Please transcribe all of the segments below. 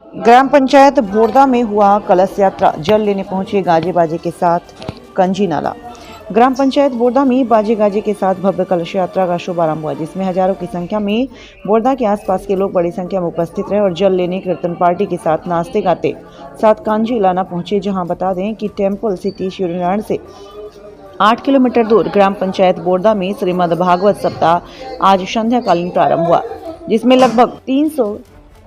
ग्राम पंचायत भोरदा में हुआ कलश यात्रा, जल लेने पहुंचे गाजे बाजे के साथ कंजी नाला। ग्राम पंचायत बोरदा में बाजे गाजे के साथ भव्य कलश यात्रा का शुभारंभ हुआ, जिसमें हजारों की संख्या में बोरदा के आसपास के लोग बड़ी संख्या में उपस्थित रहे और जल लेने कीर्तन पार्टी के साथ नाचते गाते साथ कांजी लाना पहुंचे। जहां बता दें कि टेम्पल सिटी शिवनारायण से 8 किलोमीटर दूर ग्राम पंचायत बोरदा में श्रीमद् भागवत सप्ताह आज संध्याकालीन प्रारंभ हुआ, जिसमें लगभग 300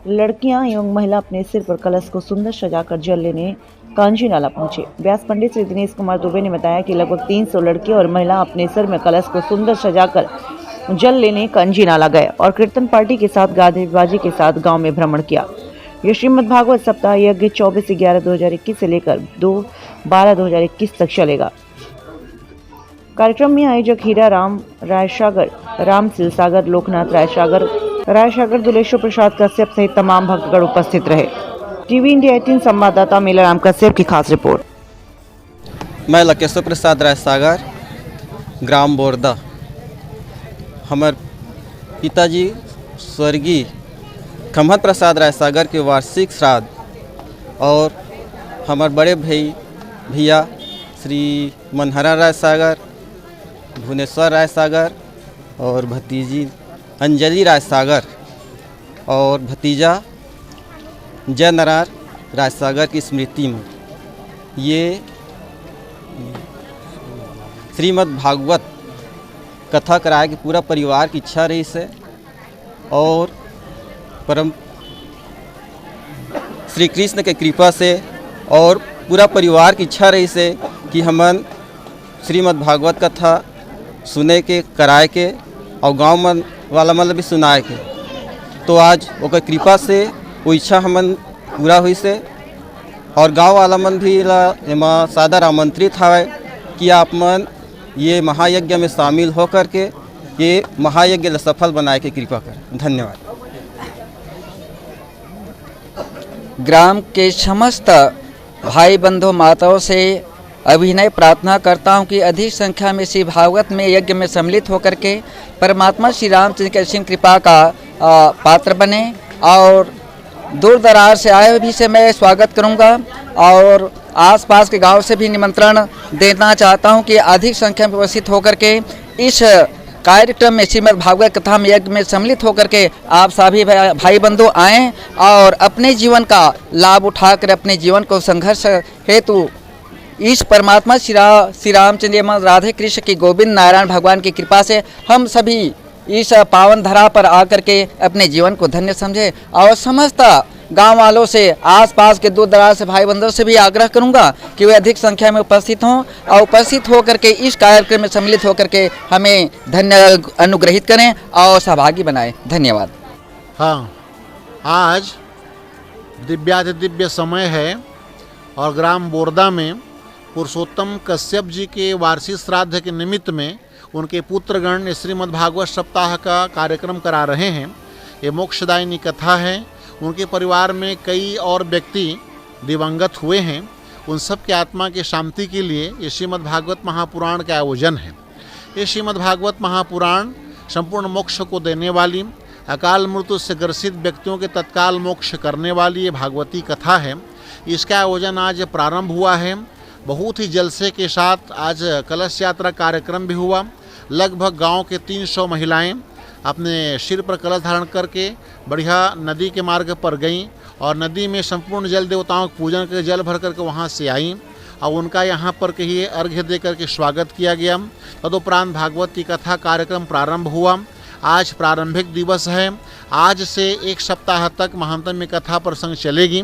लड़कियां एवं महिला अपने सिर पर कलश को सुंदर सजाकर जल लेने कांजी नाला पहुंचे। व्यास पंडित श्री दिनेश कुमार दुबे ने बताया कि लगभग 300 लड़के और महिला अपने सिर में कलश को सुंदर सजाकर जल लेने कांजी नाला गए और कीर्तन पार्टी के साथ गाजे बाजे के साथ गांव में भ्रमण किया। यह श्रीमद् भागवत सप्ताह यज्ञ 24/11/2021 से लेकर 2/12/2021 तक चलेगा। कार्यक्रम में आयोजक हीरा राम रायसागर, राम सिलसागर, लोकनाथ रायसागर, दुलेश्वर प्रसाद कश्यप सहित तमाम भक्तगण उपस्थित रहे। टीवी इंडिया 18 संवाददाता मेलाराम कश्यप की खास रिपोर्ट। मैं लकेश्वर प्रसाद रायसागर, ग्राम बोरदा। हमार पिताजी स्वर्गीय खम्हत प्रसाद रायसागर के वार्षिक श्राद्ध और हमार बड़े भैया श्री मनहरा रायसागर, भुवनेश्वर रायसागर और भतीजी अंजलि रायसागर और भतीजा जय नारायण रायसागर की स्मृति में ये श्रीमद् भागवत कथा कराए कि पूरा परिवार की इच्छा रही से और परम श्री कृष्ण के कृपा से और पूरा परिवार की इच्छा रही से कि हमन श्रीमद् भागवत कथा सुने के कराए के और गांव में वाला मतलब भी सुनाए के, तो आज ओकर कृपा से वो इच्छा हमन पूरा हुई से और गांव वाला मन भी एमा सादर आमंत्रित हवे कि आप मन ये महायज्ञ में शामिल होकर के ये महायज्ञ ला सफल बनाए के कृपा करें। धन्यवाद। ग्राम के समस्त भाई बंधु माताओं से अभिनय प्रार्थना करता हूं कि अधिक संख्या में श्री भागवत में यज्ञ में सम्मिलित होकर के परमात्मा श्री रामचंद्र की असीम कृपा का पात्र बने और दूर दराज से आए भी से मैं स्वागत करूंगा और आसपास के गांव से भी निमंत्रण देना चाहता हूं कि अधिक संख्या में उपस्थित होकर के इस कार्यक्रम में श्रीमद् भागवत कथा में यज्ञ में सम्मिलित होकर के आप सभी भाई बंधु आएँ और अपने जीवन का लाभ उठाकर अपने जीवन को संघर्ष हेतु इस परमात्मा श्री रामचंद्र राधे कृष्ण की गोविंद नारायण भगवान की कृपा से हम सभी इस पावन धरा पर आकर के अपने जीवन को धन्य समझे और समस्त गांव वालों से आसपास के दूर दराज से भाई बंधुओं से भी आग्रह करूंगा कि वे अधिक संख्या में उपस्थित हों और उपस्थित होकर के इस कार्यक्रम में सम्मिलित होकर के हमें धन्य अनुग्रहित करें और सहभागी बनाएं। धन्यवाद। हाँ, आज दिव्यातिदिव्य समय है और ग्राम बोरदा में पुरुषोत्तम कश्यप जी के वार्षिक श्राद्ध के निमित्त में उनके पुत्रगण श्रीमद् भागवत सप्ताह का कार्यक्रम करा रहे हैं। ये मोक्षदायिनी कथा है। उनके परिवार में कई और व्यक्ति दिवंगत हुए हैं। उन सब की आत्मा की शांति के लिए ये श्रीमद् भागवत महापुराण का आयोजन है। ये श्रीमद् भागवत महापुराण संपूर्ण मोक्ष को देने वाली, अकाल मृत्यु से ग्रसित व्यक्तियों के तत्काल मोक्ष करने वाली ये भागवती कथा है। इसका आयोजन आज प्रारंभ हुआ है। बहुत ही जलसे के साथ आज कलश यात्रा कार्यक्रम भी हुआ। लगभग गांव के 300 महिलाएं अपने सिर पर कलश धारण करके बढ़िया नदी के मार्ग पर गईं और नदी में संपूर्ण जल देवताओं के पूजन करके जल भर करके वहां से आईं और उनका यहां पर कहीं अर्घ्य दे करके स्वागत किया गया। तदुपरांत भागवत की कथा कार्यक्रम प्रारंभ हुआ। आज प्रारंभिक दिवस है। आज से 1 सप्ताह तक महात्म्य कथा प्रसंग चलेगी।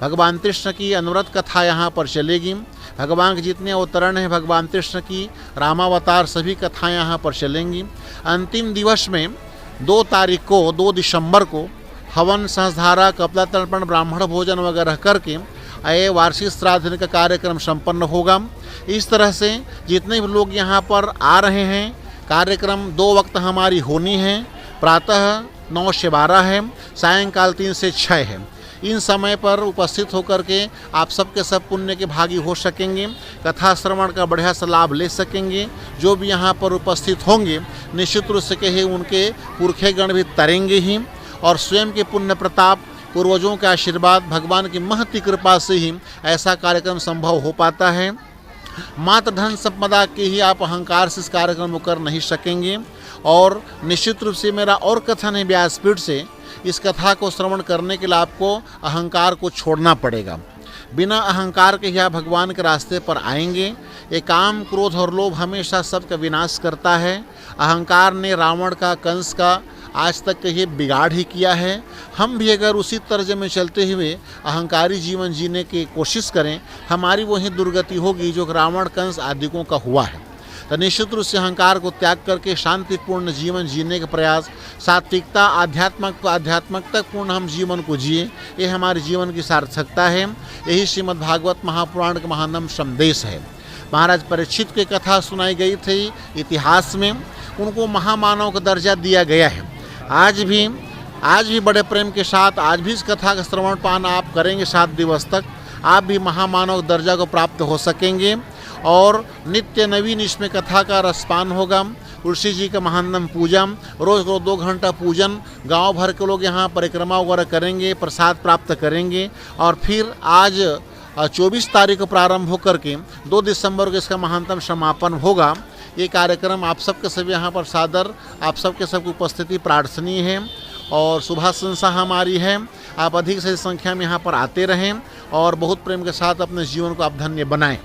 भगवान कृष्ण की अनवरत कथा यहाँ पर चलेगी। भगवान के जितने अवतरण हैं भगवान कृष्ण की, रामावतार, सभी कथाएं यहाँ पर चलेंगी। अंतिम दिवस में 2 तारीख को 2 दिसंबर को हवन, सहस्रधारा, कपला तर्पण, ब्राह्मण भोजन वगैरह करके ये वार्षिक श्राद्ध का कार्यक्रम संपन्न होगा। इस तरह से जितने भी लोग यहाँ पर आ रहे हैं, कार्यक्रम 2 वक्त हमारी होनी है। प्रातः 9 से 12 है, सायंकाल 3 से 6 है। इन समय पर उपस्थित होकर के आप सबके सब पुण्य के भागी हो सकेंगे, कथा श्रवण का बढ़िया सा लाभ ले सकेंगे। जो भी यहाँ पर उपस्थित होंगे निश्चित रूप से कहे उनके पुरखे गण भी तरेंगे ही और स्वयं के पुण्य प्रताप पूर्वजों के आशीर्वाद, भगवान की महती कृपा से ही ऐसा कार्यक्रम संभव हो पाता है। मात्र धन संपदा के ही आप अहंकार से इस कार्यक्रम को कर नहीं सकेंगे। और निश्चित रूप से मेरा और कथन है व्यासपीठ से, इस कथा को श्रवण करने के लिए आपको अहंकार को छोड़ना पड़ेगा। बिना अहंकार के ही आप भगवान के रास्ते पर आएंगे। ये काम, क्रोध और लोभ हमेशा सबका विनाश करता है। अहंकार ने रावण का, कंस का आज तक ये बिगाड़ ही किया है। हम भी अगर उसी तर्ज में चलते हुए अहंकारी जीवन जीने की कोशिश करें, हमारी वही दुर्गति होगी जो रावण, कंस आदिकों का हुआ है। तो निश्चित रूप से अहंकार को त्याग करके शांतिपूर्ण जीवन जीने का प्रयास, सात्विकता, आध्यात्मिकता पूर्ण हम जीवन को जिए, ये हमारे जीवन की सार्थकता है। यही श्रीमद् भागवत महापुराण का महानतम संदेश है। महाराज परीक्षित की कथा सुनाई गई थी इतिहास में, उनको महामानव का दर्जा दिया गया है। आज भी बड़े प्रेम के साथ आज भी इस कथा का श्रवण पान आप करेंगे 7 दिवस तक, आप भी महामानव दर्जा को प्राप्त हो सकेंगे। और नित्य नवीन इसमें कथा का रसपान होगा। तुलसी जी का महानतम पूजन, रोज को 2 घंटा पूजन, गांव भर के लोग यहाँ परिक्रमा वगैरह करेंगे, प्रसाद प्राप्त करेंगे। और फिर आज 24 तारीख को प्रारंभ होकर के 2 दिसंबर को इसका महानतम समापन होगा। ये कार्यक्रम आप सबके सभी यहाँ पर सादर, आप सबके सबकी उपस्थिति प्रार्थनीय है और शुभाशंसा हमारी है। आप अधिक से संख्या में यहाँ पर आते रहें और बहुत प्रेम के साथ अपने जीवन को आप धन्य बनाएं।